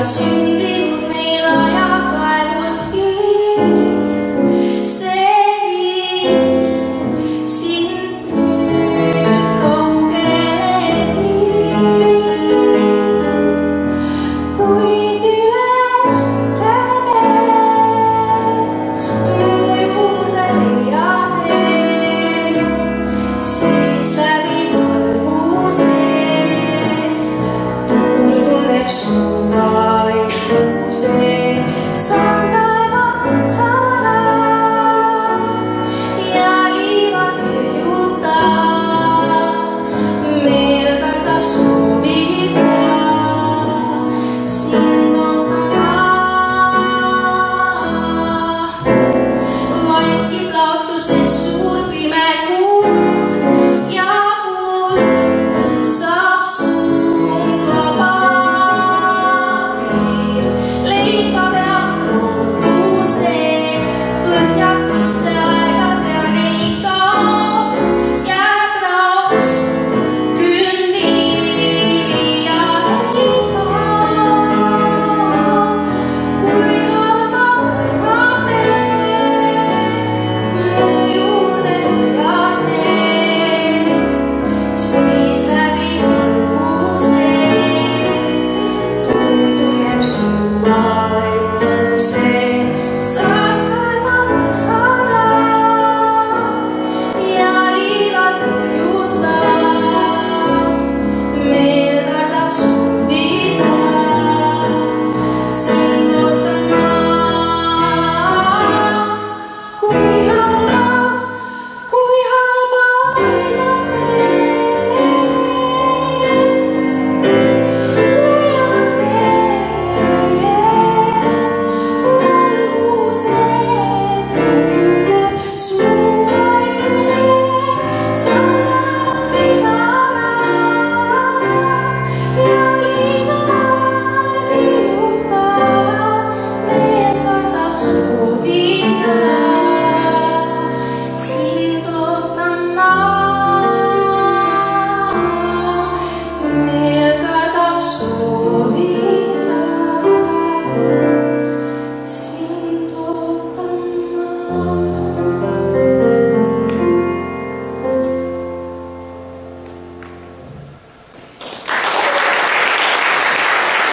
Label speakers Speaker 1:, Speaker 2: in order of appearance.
Speaker 1: Sündinud meil ajakaevultki, see viis sind nüüd kaugele viib. Kuid üle suure vee mu juurde leiad tee, siis läbi valguse tuul tunneb suva. Saan taeva põõsarad ja liivad kirjuta, meel kardab soovida, sind ootan ma. Vaikib laotuses suur pime kuu ja poolt saab suund vaba. Põhjatusse aegadel ei kao, jääb raoks külm viivi ja ei kao. Kui halba vaimab mu juurde leiad tee, siis läbi valguse tuul tunneb su vaikuse.